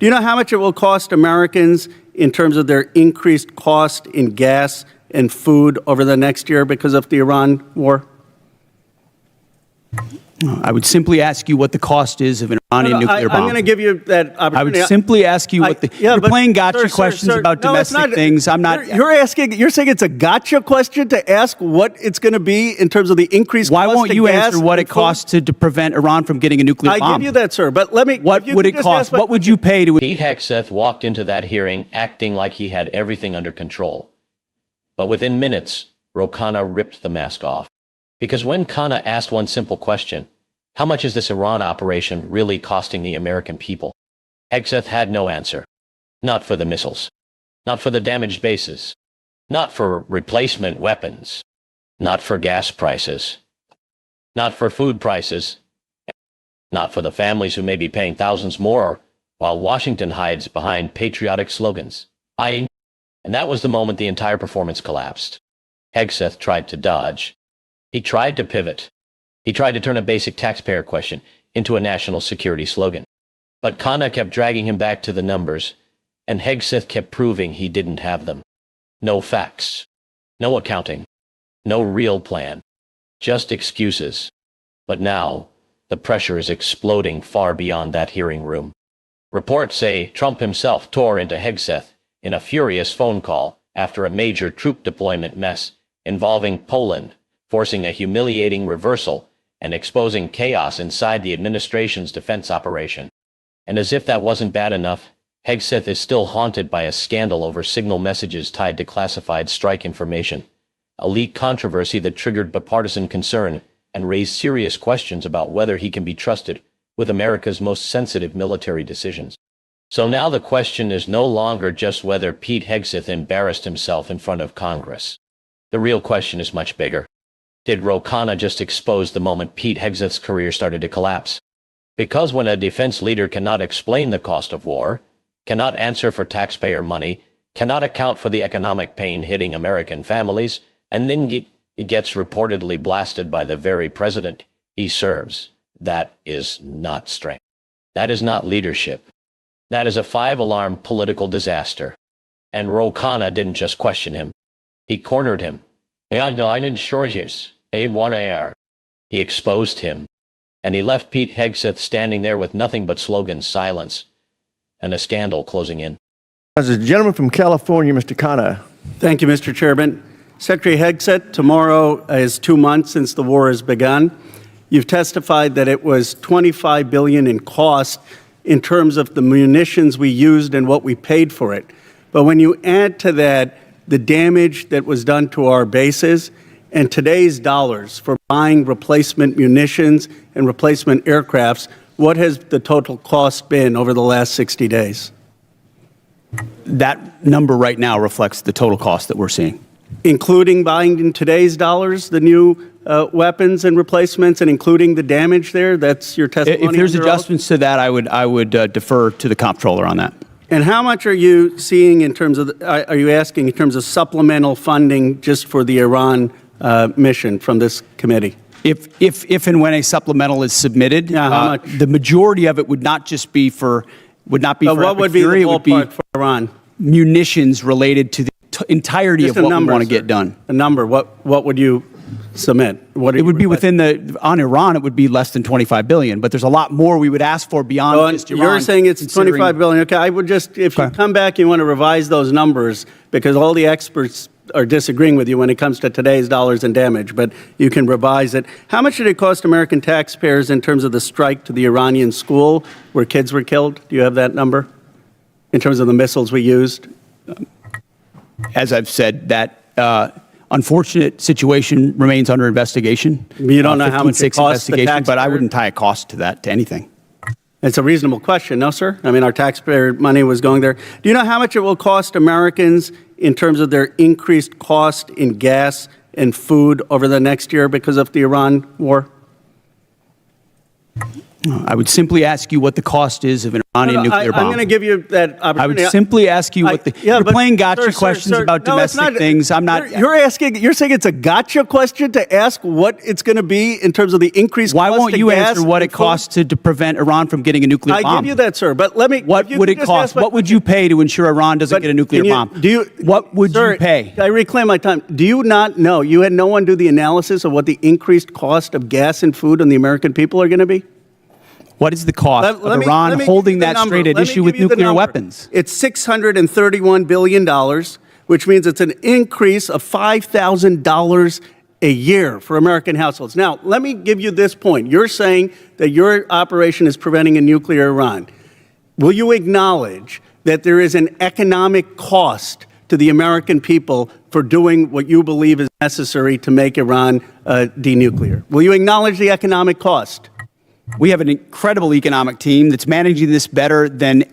Do you know how much it will cost Americans in terms of their increased cost in gas and food over the next year because of the Iran war? I would simply ask you what the cost is of an Iranian nuclear bomb. I'm going to give you that opportunity. I would simply ask you what the... you're playing gotcha questions about domestic things. I'm not... You're saying it's a gotcha question to ask what it's going to be in terms of the increased cost of gas. Why won't you answer what it costs to prevent Iran from getting a nuclear bomb? I give you that, sir, but let me... What would it cost? What would you pay to... Pete Hegseth walked into that hearing acting like he had everything under control. But within minutes, Ro Khanna ripped the mask off. Because when Khanna asked one simple question, how much is this Iran operation really costing the American people? Hegseth had no answer. Not for the missiles. Not for the damaged bases. Not for replacement weapons. Not for gas prices. Not for food prices. Not for the families who may be paying thousands more while Washington hides behind patriotic slogans. And that was the moment the entire performance collapsed. Hegseth tried to dodge. He tried to pivot. He tried to turn a basic taxpayer question into a national security slogan. But Khanna kept dragging him back to the numbers, and Hegseth kept proving he didn't have them. No facts. No accounting. No real plan. Just excuses. But now, the pressure is exploding far beyond that hearing room. Reports say Trump himself tore into Hegseth in a furious phone call after a major troop deployment mess involving Poland, forcing a humiliating reversal and exposing chaos inside the administration's defense operation. And as if that wasn't bad enough, Hegseth is still haunted by a scandal over signal messages tied to classified strike information, a leak controversy that triggered bipartisan concern and raised serious questions about whether he can be trusted with America's most sensitive military decisions. So now the question is no longer just whether Pete Hegseth embarrassed himself in front of Congress. The real question is much bigger. Did Ro Khanna just expose the moment Pete Hegseth's career started to collapse? Because when a defense leader cannot explain the cost of war, cannot answer for taxpayer money, cannot account for the economic pain hitting American families, and then he gets reportedly blasted by the very president he serves, that is not strength. That is not leadership. That is a five-alarm political disaster. And Ro Khanna didn't just question him. He cornered him. He exposed him, and he left Pete Hegseth standing there with nothing but slogans, silence, and a scandal closing in. As a gentleman from California, Mr. Khanna. Thank you, Mr. Chairman. Secretary Hegseth, tomorrow is 2 months since the war has begun. You've testified that it was $25 billion in cost in terms of the munitions we used and what we paid for it. But when you add to that the damage that was done to our bases and today's dollars for buying replacement munitions and replacement aircrafts, what has the total cost been over the last 60 days? That number right now reflects the total cost that we're seeing. Including buying in today's dollars the new weapons and replacements and including the damage there? That's your testimony? If there's adjustments to that, I would defer to the comptroller on that. And how much are you seeing in terms of, are you asking in terms of supplemental funding just for the Iran mission from this committee? If and when a supplemental is submitted, how much? The majority of it would not just be for, would not be for what would be the ballpark for Iran? Munitions related to the entirety just of what number, we want to sir. get done. A number, what would you submit? What it would be within the, on Iran, it would be less than $25 billion, but there's a lot more we would ask for beyond just Iran. You're saying it's $25 billion. Okay, I would just, if you come back, you want to revise those numbers because all the experts are disagreeing with you when it comes to today's dollars and damage, but you can revise it. How much did it cost American taxpayers in terms of the strike to the Iranian school where kids were killed? Do you have that number in terms of the missiles we used? As I've said, that unfortunate situation remains under investigation. You don't know how much it costs the taxpayer? But I wouldn't tie a cost to that, to anything. It's a reasonable question, no, sir? I mean, our taxpayer money was going there. Do you know how much it will cost Americans in terms of their increased cost in gas and food over the next year because of the Iran war? I would simply ask you what the cost is of an Iranian nuclear bomb. I'm going to give you that opportunity. I would simply ask you what the. You're playing gotcha questions about domestic things. I'm not. You're saying it's a gotcha question to ask what it's going to be in terms of the increased cost. Why won't you answer what it costs to prevent Iran from getting a nuclear bomb? I give you that, sir. But let me. What would it cost? What would you pay to ensure Iran doesn't get a nuclear bomb? What would you pay? I reclaim my time. Do you not know? You had no one do the analysis of what the increased cost of gas and food on the American people are going to be? What is the cost of Iran holding that straight at issue with nuclear weapons? It's $631 billion, which means it's an increase of $5,000 a year for American households. Now, let me give you this point. You're saying that your operation is preventing a nuclear Iran. Will you acknowledge that there is an economic cost to the American people for doing what you believe is necessary to make Iran denuclear? Will you acknowledge the economic cost? We have an incredible economic team that's managing this better than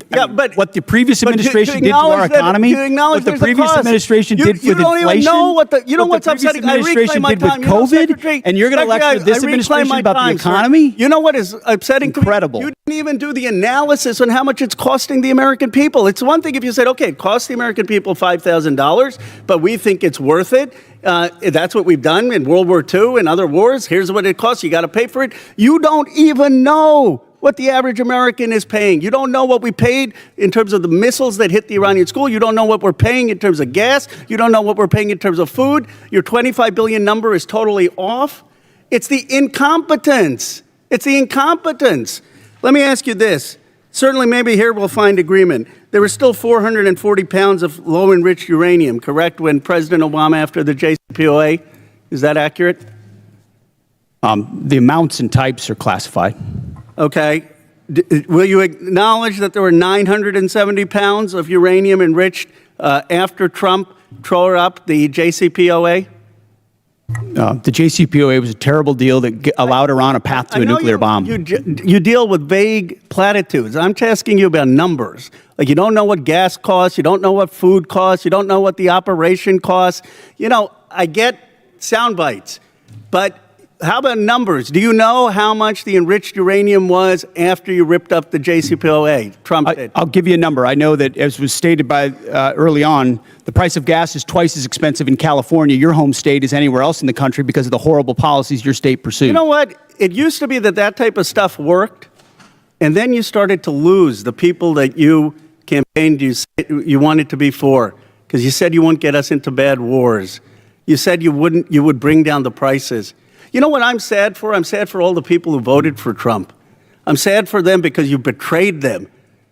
what the previous administration did to our economy. What the previous administration did with inflation. You know what's upsetting? I reclaim my time. With COVID, and you're going to lecture this administration about the economy? You know what is upsetting? Incredible. You didn't even do the analysis on how much it's costing the American people. It's one thing if you said, okay, it costs the American people $5,000, but we think it's worth it. That's what we've done in World War II and other wars. Here's what it costs. You got to pay for it. You don't even know what the average American is paying. You don't know what we paid in terms of the missiles that hit the Iranian school. You don't know what we're paying in terms of gas. You don't know what we're paying in terms of food. Your 25 billion number is totally off. It's the incompetence. It's the incompetence. Let me ask you this. Certainly, maybe here we'll find agreement. There was still 440 pounds of low-enriched uranium, correct, when President Obama, after the JCPOA? Is that accurate? The amounts and types are classified. Okay. Will you acknowledge that there were 970 pounds of uranium enriched after Trump tore up the JCPOA? The JCPOA was a terrible deal that allowed Iran a path to a nuclear bomb. You deal with vague platitudes. I'm asking you about numbers. Like you don't know what gas costs, you don't know what food costs, you don't know what the operation costs. You know, I get sound bites, but how about numbers? Do you know how much the enriched uranium was after you ripped up the JCPOA? Trump did. I'll give you a number. I know that, as was stated by early on, the price of gas is twice as expensive in California, your home state, as anywhere else in the country because of the horrible policies your state pursued. You know what? It used to be that type of stuff worked, and then you started to lose the people that you campaigned you wanted to be for, because you said you wouldn't get us into bad wars. You said you would bring down the prices. You know what I'm sad for? I'm sad for all the people who voted for Trump. I'm sad for them because you betrayed them.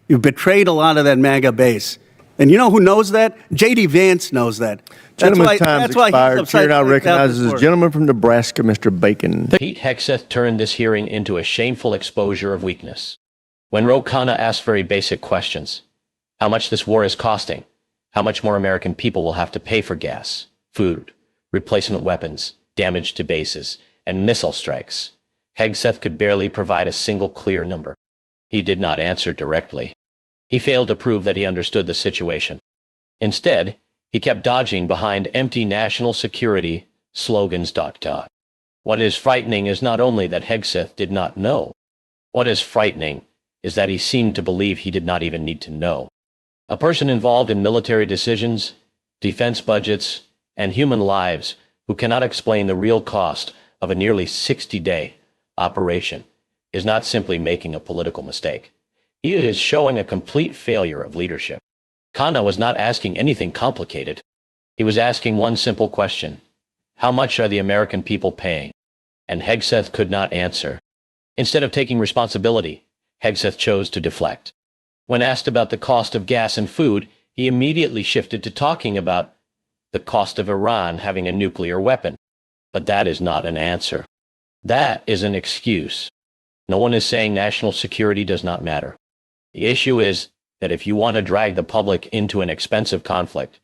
You betrayed a lot of that MAGA base. And you know who knows that? J.D. Vance knows that. Gentleman's time's expired. Chair now recognizes the gentleman from Nebraska, Mr. Bacon. Pete Hegseth turned this hearing into a shameful exposure of weakness. When Ro Khanna asked very basic questions, how much this war is costing, how much more American people will have to pay for gas, food, replacement weapons, damage to bases, and missile strikes, Hegseth could barely provide a single clear number. He did not answer directly. He failed to prove that he understood the situation. Instead, he kept dodging behind empty national security slogans. What is frightening is not only that Hegseth did not know. What is frightening is that he seemed to believe he did not even need to know. A person involved in military decisions, defense budgets, and human lives who cannot explain the real cost of a nearly 60-day operation is not simply making a political mistake. He is showing a complete failure of leadership. Khanna was not asking anything complicated. He was asking one simple question. How much are the American people paying? And Hegseth could not answer. Instead of taking responsibility, Hegseth chose to deflect. When asked about the cost of gas and food, he immediately shifted to talking about the cost of Iran having a nuclear weapon. But that is not an answer. That is an excuse. No one is saying national security does not matter. The issue is that if you want to drag the public into an expensive conflict,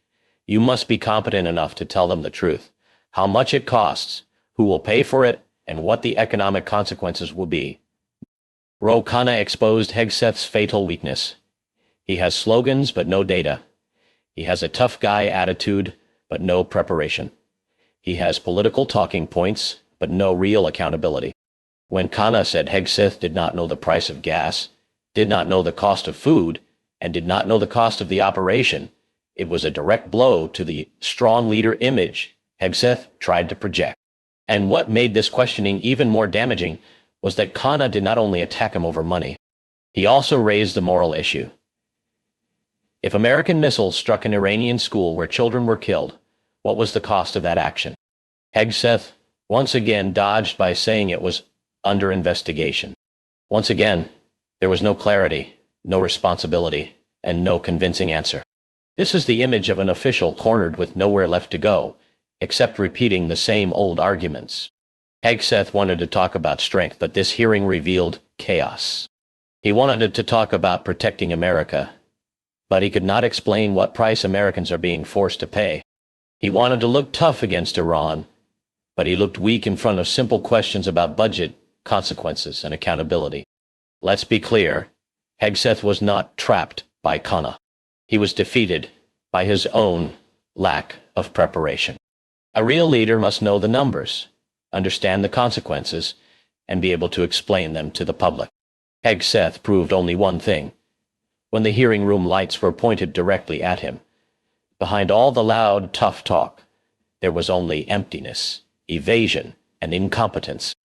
you must be competent enough to tell them the truth, how much it costs, who will pay for it, and what the economic consequences will be. Ro Khanna exposed Hegseth's fatal weakness. He has slogans but no data. He has a tough guy attitude but no preparation. He has political talking points but no real accountability. When Kana said Hegseth did not know the price of gas, did not know the cost of food, and did not know the cost of the operation, it was a direct blow to the strong leader image Hegseth tried to project. And what made this questioning even more damaging was that Kana did not only attack him over money, he also raised the moral issue. If American missiles struck an Iranian school where children were killed, what was the cost of that action? Hegseth once again dodged by saying it was under investigation. Once again, there was no clarity, no responsibility, and no convincing answer. This is the image of an official cornered with nowhere left to go, except repeating the same old arguments. Hegseth wanted to talk about strength, but this hearing revealed chaos. He wanted to talk about protecting America, but he could not explain what price Americans are being forced to pay. He wanted to look tough against Iran, but he looked weak in front of simple questions about budget, consequences, and accountability. Let's be clear, Hegseth was not trapped by Kana. He was defeated by his own lack of preparation. A real leader must know the numbers, understand the consequences, and be able to explain them to the public. Hegseth proved only one thing. When the hearing room lights were pointed directly at him, behind all the loud, tough talk, there was only emptiness, evasion, and incompetence.